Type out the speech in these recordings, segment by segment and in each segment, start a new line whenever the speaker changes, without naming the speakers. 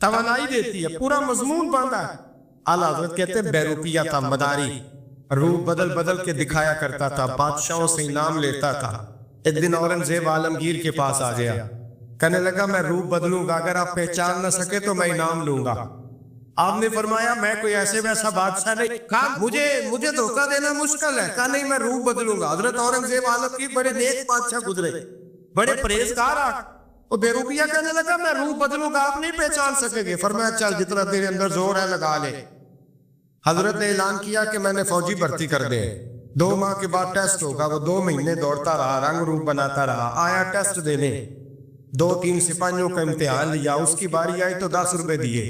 توانائی دیتی ہے, پورا مضمون باندھا ہے. اعلیٰ حضرت کہتے ہیں بہروپیہ تھا, مداری, روح بدل بدل کے دکھایا کرتا تھا, بادشاہوں سے انعام لیتا تھا. ایک دن اورنگزیب عالمگیر کے پاس آ گیا, کہنے لگا میں روح بدلوں گا, اگر آپ پہچان نہ سکے تو میں انعام لوں گا. آپ نے فرمایا میں کوئی ایسے ویسا بادشاہ نہیں. کہا مجھے دھوکہ دینا مشکل ہے. کہا نہیں میں روح بدلوں گا. حضرت اورنگزیب عالمگیر بڑے نیک بادشاہ گزرے, بڑے پرہیزگار. وہ بہروپیہ کہنے لگا میں روح بدلوں گا, آپ نہیں پہچان سکیں گے. فرمایا چل جتنا تیرے اندر زور ہے لگا لے. حضرت نے اعلان کیا کہ میں نے فوجی بھرتی کر دے, 2 ماہ کے بعد ٹیسٹ ہوگا. وہ 2 مہینے دوڑتا رہا, رنگ روپ بناتا رہا, آیا ٹیسٹ دینے. 2-3 سپاہیوں کا امتحان لیا, اس کی باری آئی تو 10 روپے دیے.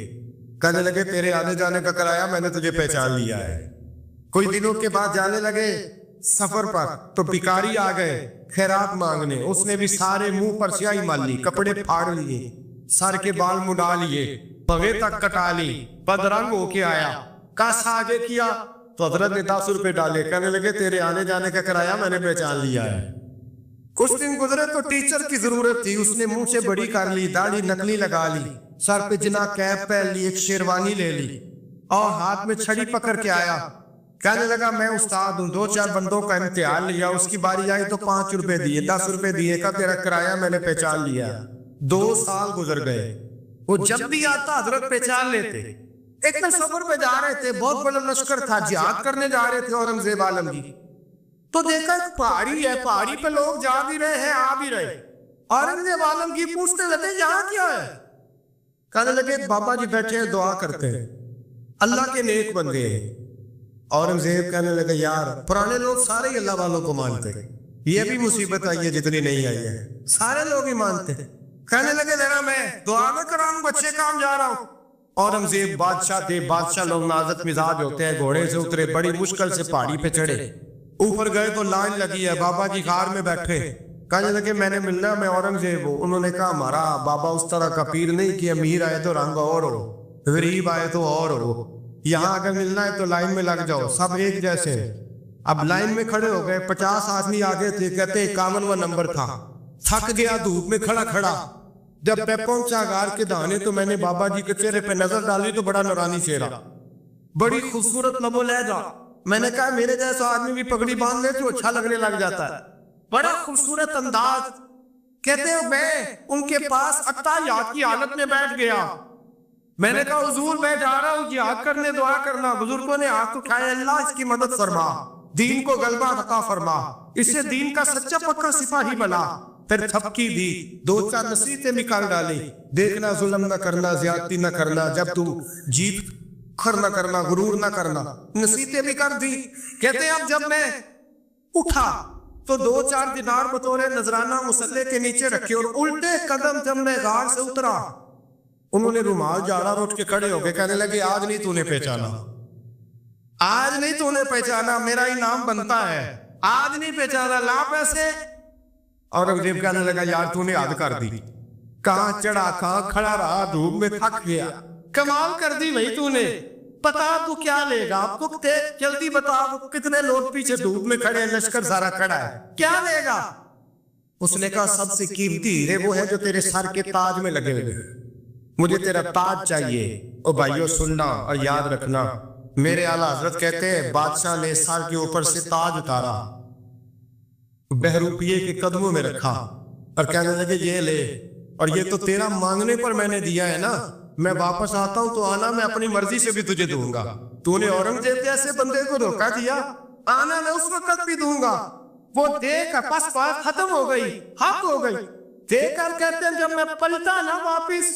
کہنے لگے تیرے آنے جانے کا کرایہ میں نے تجھے پہچان لیا ہے. کچھ دنوں کے بعد جانے لگے سفر پر, تو بھکاری آ گئے خیرات مانگنے. اس نے بھی سارے منہ پر سیاہی مال لی, کپڑے پھاڑ لیے, سر کے بال مڈا لیے, پگے تک کٹا لی, بدرنگ ہو کے آیا. کیسا آگے کیا تو حضرت نے 10 روپے ڈالے. کہنے لگے تیرے آنے جانے کا کرایہ میں نے پہچان لیا ہے. کچھ دن گزرے تو ٹیچر کی ضرورت تھی. اس نے منہ سے بڑی کر لی, داڑھی نکلی لگا لی, سر پہ جنا کیپ پہن لی, ایک شیروانی لے لی اور ہاتھ میں چھڑی پکڑ کے آیا. کہنے لگا میں استاد ہوں, 2-4 بندوں کا امتحان لیا, اس کی باری آئی تو 5 روپے دیے, 10 روپے دیے. کا تیرا کرایہ میں نے پہچان لیا. 2 سال گزر گئے. وہ جب بھی آتا حضرت پہچان لیتے. ایک دن سفر پہ جا رہے تھے, بہت بڑا لشکر تھا, جہاد کرنے جا رہے تھے اورنگزیب عالمگیر. تو دیکھا ایک پہاڑی ہے, پہاڑی پہ لوگ جا بھی رہے ہیں آ بھی رہے. اورنگزیب عالمگیر پوچھتے لگے یہاں کیا ہے. کہنے لگے بابا جی بیٹھے ہیں دعا کرتے ہیں, اللہ کے نیک بندے ہیں. اورنگزیب کہنے لگے یار پرانے لوگ سارے ہی اللہ والوں کو مانتے ہیں, یہ بھی مصیبت آئی ہے جتنی نہیں آئی ہے, سارے لوگ ہی مانتے ہیں. کہنے لگے ذرا میں دعا میں کراؤں, بچے کام جا رہا ہوں. اورنگزیب بادشاہ تھے, بادشاہ لوگ نازک مزاج ہوتے ہیں. گھوڑے سے اترے, بڑی مشکل سے پہاڑی پہ چڑھے, اوپر گئے تو لائن لگی ہے, بابا جی غار میں بیٹھے. کہنے لگے میں نے ملنا, میں اورنگزیب ہوں. انہوں نے کہا ہمارا بابا اس طرح کا پیر نہیں کہ امیر آئے تو رنگ اور ہو, غریب آئے تو اور ہو. یہاں اگر ملنا ہے تو لائن میں لگ جاؤ, سب ایک جیسے. اب لائن میں کھڑے ہو گئے, 50 آدمی آگے تھے, کہتے 51واں نمبر تھا. تھک گیا دھوپ میں کھڑا کھڑا. جب میں پہنچا غار کے دانے تو میں نے بابا جی کے چہرے پہ نظر ڈالی تو بڑا نورانی چہرہ, بڑی خوبصورت لب و لہجہ. میں نے کہا میرے جیسا آدمی بھی پگڑی باندھ لے تو اچھا لگنے لگ جاتا ہے, بڑا خوبصورت انداز. کہتے ہیں میں ان کے پاس اتحیات کی حالت میں بیٹھ گیا. میں نے کہا حضور میں جا رہا ہوں جہاد کرنے, دعا کرنا. بزرگوں نے ہاتھ اٹھائے, اللہ اس کی مدد فرما, دین کو غلبہ عطا فرما, اس سے دین کا سچا پکا سپاہی بنا. پھر تھپکی دی, 2-4 نصیحتیں نکال ڈالی. دیکھنا ظلم نہ کرنا, زیادتی نہ کرنا, جب تو جیت کھر نہ کرنا, غرور نہ کرنا. نصیحتیں بھی کر دی. کہتے ہیں اب جب میں اٹھا تو 2-4 دینار بطور نذرانہ مسلح کے نیچے رکھے, اور الٹے قدم جب میں غار سے اترا انہوں نے رومال جاڑا اٹھ کے کھڑے ہو گئے. کہنے لگے آج نہیں تو نے پہچانا, آج نہیں تو نے پہچانا, میرا انعام بنتا ہے, آج نہیں پہچانا, لا پیسے. اورنگزیب کہنے لگا یار تو نے حد کر دی, کہاں چڑھا کہاں کھڑا رہا, دھوپ میں تھک گیا, کمال کر دی بھائی تو نے. بتا تو کیا لے گا, آپ کو جلدی بتا, کتنے لوگ پیچھے دھوپ میں کھڑے ہیں, لشکر سارا کھڑا ہے, کیا لے گا. اس نے کہا سب سے قیمتی ہیرے وہ ہے جو تیرے سر کے تاج میں لگے ہوئے, مجھے تیرا تاج چاہیے. او بھائیو سننا اور یاد رکھنا, میرے اعلیٰ حضرت کہتے ہیں بادشاہ نے سر کے اوپر سے تاج اتارا, بہروپیے کے قدموں میں رکھا اور کہنے لگے یہ لے, اور یہ تو تیرا مانگنے پر میں نے دیا ہے نا, میں واپس آتا ہوں تو آنا, میں اپنی مرضی سے بھی تجھے دوں گا. تو نے اورنگزیب جیسے بندے کو دھوکہ دیا, آنا میں اس وقت بھی دوں گا. وہ دیکھ کر پس بات ختم ہو گئی, حق ہو گئی. دیکھ کر کہتے ہیں جب میں پلٹا نا واپس,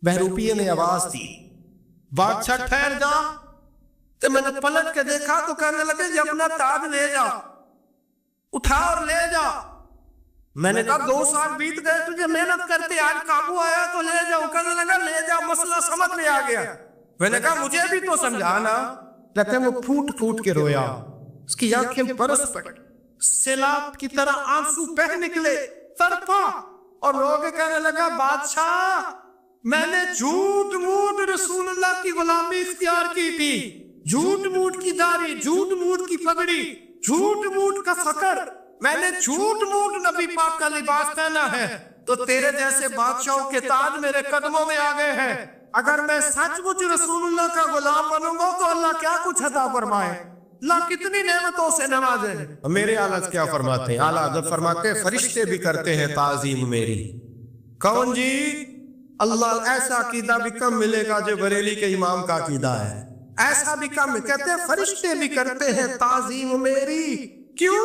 بہروپیے نے آواز دی بادشاہ ٹھہر جا. تو میں نے پلٹ کے دیکھا تو کہنے لگے یہ اپنا تاج لے جا, اٹھا اور لے جا. میں نے کہا 2 سال بیت گئے تجھے محنت کرتے, آج قابو آیا تو لے جاؤ. کہنے لگا لے جا, مسئلہ سمجھ میں آ گیا. میں نے کہا مجھے بھی تو سمجھانا. کہتے ہیں وہ پھوٹ پھوٹ کے رویا, اس کی آنکھیں برس پڑی, سیلاب کی طرح آنسو بہہ نکلے, تڑپا. اور لوگ کہنے لگا بادشاہ میں نے جھوٹ موٹ رسول اللہ کی غلامی اختیار کی تھی, جھوٹ موٹ کی داڑھی, جھوٹ موٹ کی پگڑی, جھوٹ موٹ کا فقر, میں نے جھوٹ موٹ نبی پاک کا لباس پہنا ہے, تو تیرے جیسے بادشاہوں کے تاج میرے قدموں میں آ گئے ہیں. اگر میں سچ مچ رسول اللہ کا غلام بنوں گا تو اللہ کیا کچھ عطا فرمائے, اللہ کتنی نعمتوں سے نوازے. میرے اعلیٰ کیا فرماتے ہیں؟ اعلیٰ حضرت فرماتے ہیں فرشتے بھی کرتے ہیں تعظیم میری. کون جی؟ اللہ. ایسا عقیدہ بھی کم ملے گا جو بریلی کے امام کا عقیدہ ہے. ایسا بھی کم. کہتے ہیں فرشتے بھی کرتے ہیں تعظیم میری. کیوں؟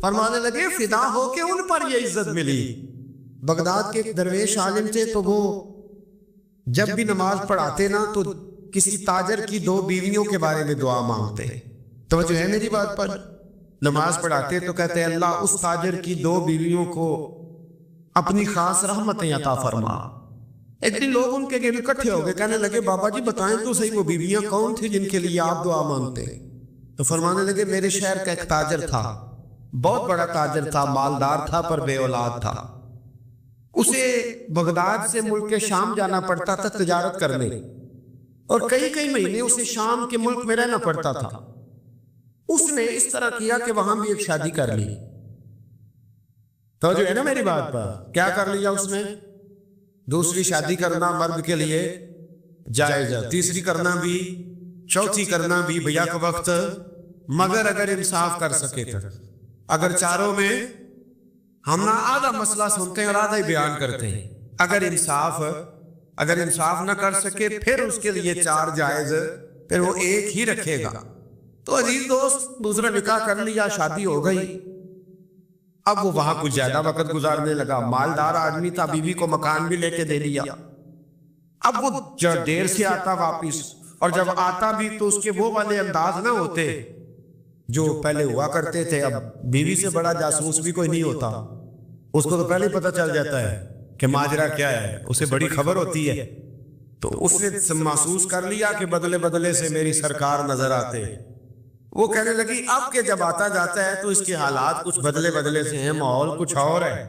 فرمانے لگے فدا ہو کے ان پر یہ عزت ملی. بغداد کے ایک درویش عالم تھے, تو وہ جب بھی نماز پڑھاتے نا تو کسی تاجر کی 2 بیویوں کے بارے میں دعا مانگتے. توجہ ہے میری بات پر؟ نماز پڑھاتے تو کہتے ہیں اللہ اس تاجر کی 2 بیویوں کو اپنی خاص رحمتیں عطا فرما. ایک دن لوگ ان کے گھر اکٹھے ہو گئے, کہنے لگے بابا جی بتائیں تو صحیح وہ بیویاں کون تھی جن کے لیے آپ دعا مانگتے؟ تو فرمانے لگے میرے شہر کا ایک تاجر تھا, بہت بڑا تاجر تھا, مالدار تھا پر بے اولاد تھا. اسے بغداد سے ملک کے شام جانا پڑتا تھا تجارت کرنے, اور کئی کئی مہینے اسے شام کے ملک میں رہنا پڑتا تھا. اس نے اس طرح کیا کہ وہاں بھی ایک شادی کر لی. تو جو ہے نا میری بات پر, کیا کر لیا اس نے؟ دوسری شادی کرنا مرد کے لیے جائز ہے, تیسری کرنا بھی, چوتھی کرنا بھی بھیا کا وقت, مگر اگر انصاف کر سکے تو. اگر چاروں میں ہم نہ آدھا مسئلہ سنتے ہیں اور آدھا ہی بیان کرتے ہیں. اگر انصاف نہ کر سکے پھر اس کے لیے 4 جائز, پھر وہ ایک ہی رکھے گا. تو عزیز دوست دوسرا نکاح کر لیا, شادی ہو گئی. اب وہ وہاں کچھ زیادہ وقت گزارنے لگا, مالدار آدمی تھا, بیوی کو مکان بھی لے کے دے دیا. اب وہ جب دیر سے آتا واپس, اور جب آتا بھی تو اس کے وہ والے انداز نہ ہوتے جو پہلے ہوا کرتے تھے. اب بیوی سے بڑا جاسوس بھی کوئی نہیں ہوتا, اس کو تو پہلے ہی پتہ چل جاتا ہے کہ ماجرا کیا ہے, اسے بڑی خبر ہوتی ہے. تو اس نے محسوس کر لیا کہ بدلے بدلے سے میری سرکار نظر آتے. وہ کہنے لگی اب کہ جب آتا جاتا ہے تو اس کے حالات کچھ بدلے بدلے سے ہیں, ماحول کچھ اور ہے.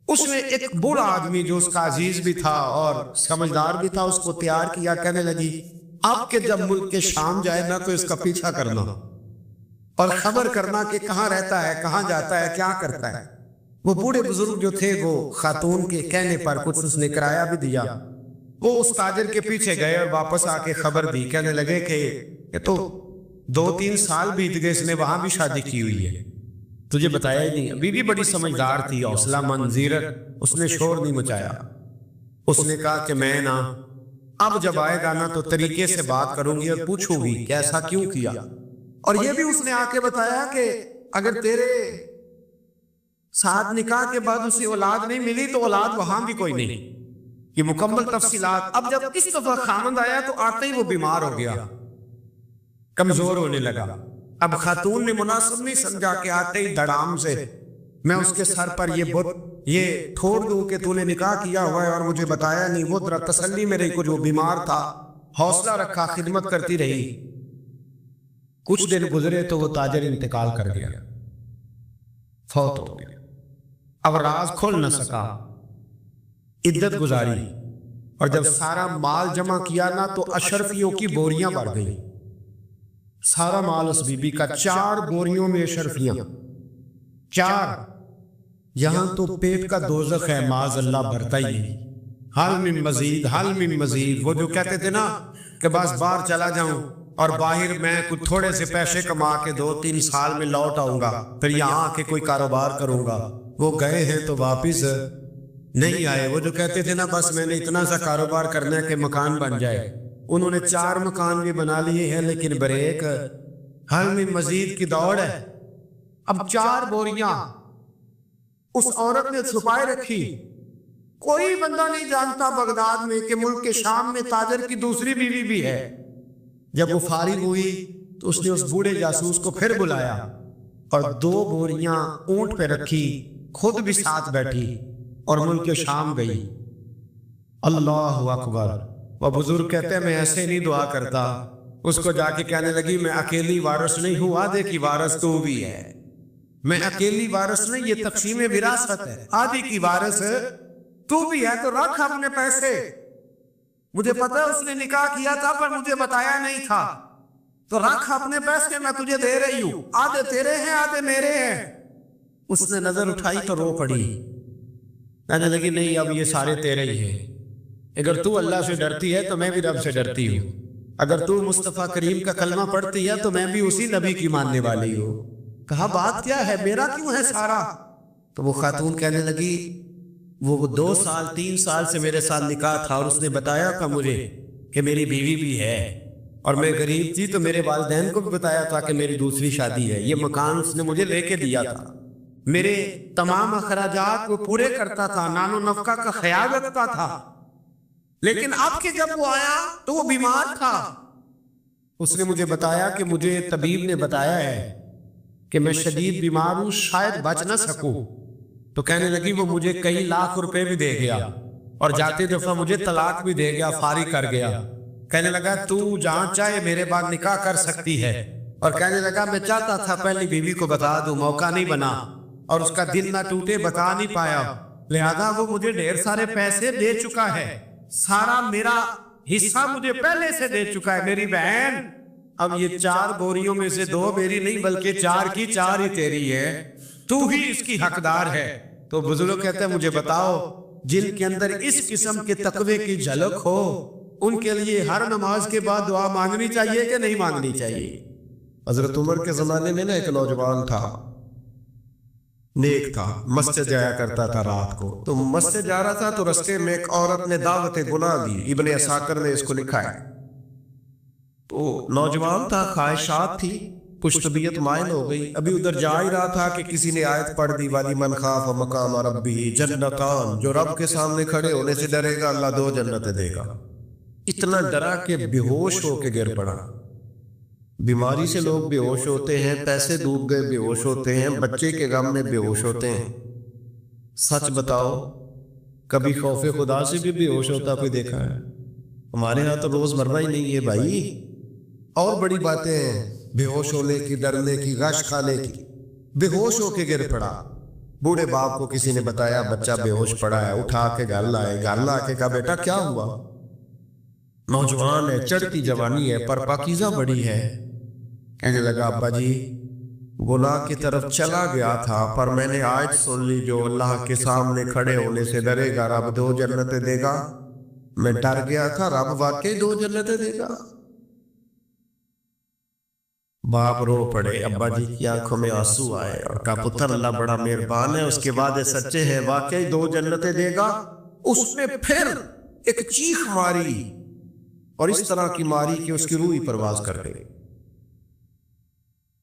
اس نے ایک بوڑھا آدمی جو اس کا عزیز بھی تھا اور سمجھدار بھی تھا اس کو تیار کیا. کہنے لگی اب کہ جب ملک کے شام جائے نا تو اس کا پیچھا کرنا اور خبر کرنا کہ کہاں رہتا ہے, کہاں جاتا ہے, کیا کرتا ہے. وہ بوڑھے بزرگ جو تھے وہ خاتون کے کہنے پر کچھ اس نے کرایہ بھی دیا. وہ اس تاجر کے پیچھے گئے اور واپس آ کے خبر دی. کہنے لگے کہ یہ تو 2-3 سال بیت گئے, اس نے وہاں بھی شادی کی ہوئی ہے, تجھے بتایا ہی نہیں. بیوی بڑی سمجھدار تھی, حوصلہ مند, زیرک, اس نے شور نہیں مچایا. اس نے کہا کہ میں نا اب جب آئے گا نا تو طریقے سے بات کروں گی اور پوچھوں گی کہ ایسا کیوں کیا. اور یہ بھی اس نے آ کے بتایا کہ اگر تیرے ساتھ نکاح کے بعد اسے اولاد نہیں ملی تو اولاد وہاں بھی کوئی نہیں. یہ مکمل تفصیلات. اب جب اس دفعہ خامند آیا تو آتے ہی وہ بیمار ہو گیا, کمزور ہونے لگا. اب خاتون نے مناسب نہیں سمجھا کہ آتے ہی دڑام سے میں اس کے سر پر یہ ٹھوڑ دوں کہ تو نے نکاح کیا ہوا ہے اور مجھے بتایا نہیں. وہ ذرا تسلی میں رہی, کچھ وہ بیمار تھا, حوصلہ رکھا, خدمت کرتی رہی. کچھ دن گزرے تو وہ تاجر انتقال کر گیا, فوت ہو گیا. اب راز کھول نہ سکا, عدت گزاری, اور جب سارا مال جمع کیا نا تو اشرفیوں کی بوریاں بڑھ گئی. سارا مال اس بی بی کا, 4 بوریوں میں اشرفیاں, 4. یہاں تو پیٹ کا دوزخ ہے, معاذ اللہ بھرتا ہی نہیں. حل من مزید, حل من مزید. وہ جو کہتے تھے نا کہ بس باہر چلا جاؤں اور باہر میں کچھ تھوڑے سے پیسے کما کے 2-3 سال میں لوٹ آؤں گا, پھر یہاں آ کے کوئی کاروبار کروں گا. وہ گئے ہیں تو واپس نہیں آئے. وہ جو کہتے تھے نا بس میں نے اتنا سا کاروبار کرنا ہے کہ مکان بن جائے, انہوں نے 4 مکان بھی بنا لیے ہیں, لیکن بریک حل من مزید کی دوڑ ہے. اب 4 بوریاں اس عورت نے چھپائے رکھی. کوئی بندہ نہیں جانتا بغداد میں کہ ملک کے شام میں تاجر کی دوسری بیوی بھی ہے. جب وہ فارغ ہوئی تو اس نے اس بوڑھے جاسوس کو پھر بلایا اور 2 بوریاں اونٹ پہ رکھی, خود بھی ساتھ بیٹھی اور ملک شام گئی. اللہ اکبر. وہ بزرگ کہتے ہیں میں ایسے نہیں دعا کرتا. اس کو جا کے کہنے لگی میں اکیلی وارث نہیں ہوں, آدھے کی وارث تو بھی ہے. میں اکیلی وارث نہیں, یہ تقسیم وراثت ہے, آدھی کی وارث تو بھی ہے. تو رکھ اپنے پیسے, مجھے پتا اس نے نکاح کیا تھا پر مجھے بتایا نہیں تھا, تو رکھ اپنے پیسے, میں تجھے دے رہی ہوں, آدھے تیرے ہیں آدھے میرے ہیں. اس نے نظر اٹھائی تو رو پڑی. کہنے لگی نہیں اب یہ سارے تیرے ہی ہیں، اگر تو اللہ سے ڈرتی ہے تو میں بھی رب سے ڈرتی ہوں، اگر تو مصطفیٰ کریم کا کلمہ پڑھتی ہے تو میں بھی اسی نبی کی ماننے والی ہوں۔ کہا بات کیا ہے، میرا کیوں ہے سارا؟ تو وہ خاتون کہنے لگی وہ 2 سال 3 سال سے میرے ساتھ نکاح تھا، اور اس نے بتایا تھا مجھے کہ میری بیوی بھی ہے، اور میں غریب تھی تو میرے والدین کو بھی بتایا تھا کہ میری دوسری شادی ہے، یہ مکان اس نے مجھے لے کے دیا تھا، میرے تمام اخراجات وہ پورے کرتا تھا، نان و نفقہ کا خیال رکھتا تھا، لیکن اب کہ جب وہ آیا تو وہ بیمار تھا۔ اس نے مجھے بتایا کہ مجھے طبیب نے بتایا ہے کہ میں شدید بیمار ہوں، شاید بچ نہ سکوں۔ تو کہنے لگی وہ مجھے کئی لاکھ روپے بھی دے گیا، اور جاتے دفعہ مجھے طلاق بھی دے گیا، فارغ کر گیا۔ کہنے لگا تو جہاں چاہے میرے بعد نکاح کر سکتی ہے، اور کہنے لگا میں چاہتا تھا پہلی بیوی کو بتا دوں، موقع نہیں بنا، اور اس کا دل نہ ٹوٹے، بتا نہیں پایا، لہذا وہ مجھے ڈھیر سارے پیسے دے چکا ہے، سارا میرا حصہ مجھے پہلے سے دے چکا ہے میری بہن، اب یہ 4 بوریوں میں سے 2 میری نہیں بلکہ 4 کی 4 ہی تیری ہے، تو ہی اس کی حقدار ہے۔ تو بزرگ کہتے ہیں مجھے بتاؤ جن کے اندر اس قسم کے تقوی کی جھلک ہو ان کے لیے ہر نماز کے بعد دعا مانگنی چاہیے کہ نہیں مانگنی چاہیے؟ حضرت عمر کے زمانے میں نا ایک نوجوان تھا، نیک تھا، مسجد جایا کرتا تھا رات کو، تو مسجد جا رہا تھا تو رستے میں ایک عورت نے دعوت گناہ دی، ابن عساکر نے اس کو لکھا ہے۔ تو نوجوان تھا، خواہشات تھی، کچھ طبیعت مائل ہو گئی، ابھی ادھر جا ہی رہا تھا کہ کسی نے آیت پڑھ دی والی من خاف مقام ربہ جنتان، جو رب کے سامنے کھڑے ہونے سے ڈرے گا اللہ 2 جنتیں دے گا۔ اتنا ڈرا کہ بے ہوش ہو کے گر پڑا۔ بیماری سے لوگ بے ہوش ہوتے ہیں، پیسے ڈوب گئے بے ہوش ہوتے ہیں، بچے کے غم میں بے ہوش ہوتے ہیں۔ سچ بتاؤ کبھی خوف خدا سے بھی بے ہوش ہوتا کوئی دیکھا ہے؟ ہمارے ہاں تو روز مرہ ہی نہیں ہے بھائی، اور بڑی باتیں ہیں، بے ہوش ہونے کی، ڈرنے کی، غش کھانے کی۔ بے ہوش ہو کے گر پڑا، بوڑھے باپ کو کسی نے بتایا بچہ بے ہوش پڑا ہے، اٹھا کے گھر لائے، گھر لا کے کہا بیٹا کیا ہوا؟ نوجوان ہے، چڑھتی جوانی ہے، پر پاکیزہ بڑی ہے۔ کہنے لگا ابا جی گناہ کی طرف چلا گیا تھا، پر میں نے آیت سن لی جو اللہ کے سامنے کھڑے ہونے سے ڈرے گا رب 2 جنتیں دے گا، میں ڈر گیا تھا، رب واقعی 2 جنتیں دے گا۔ باپ رو پڑے، ابا جی کی آنکھوں میں آنسو آئے، اور کہا پتر اللہ بڑا مہربان ہے، اس کے وعدے سچے ہیں، واقعی 2 جنتیں دے گا۔ اس نے پھر ایک چیخ ماری، اور اس طرح کی ماری کہ اس کی روح ہی پرواز کر گئی،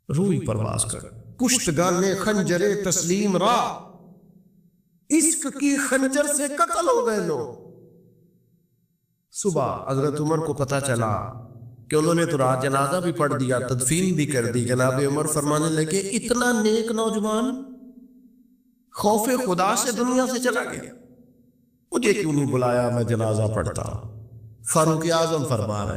روح ہی پرواز کر، کشتگان خنجر تسلیم را، عشق کی خنجر سے قتل ہو گئے لوگ۔ صبح حضرت عمر کو پتہ چلا کہ انہوں نے تو رات جنازہ بھی پڑھ دیا، تدفین بھی کر دی۔ جناب عمر فرمانے لگے اتنا نیک نوجوان خوف خدا سے دنیا سے چلا گیا، مجھے کیوں نہیں بلایا، میں جنازہ پڑھتا۔ فاروق اعظم فرما رہے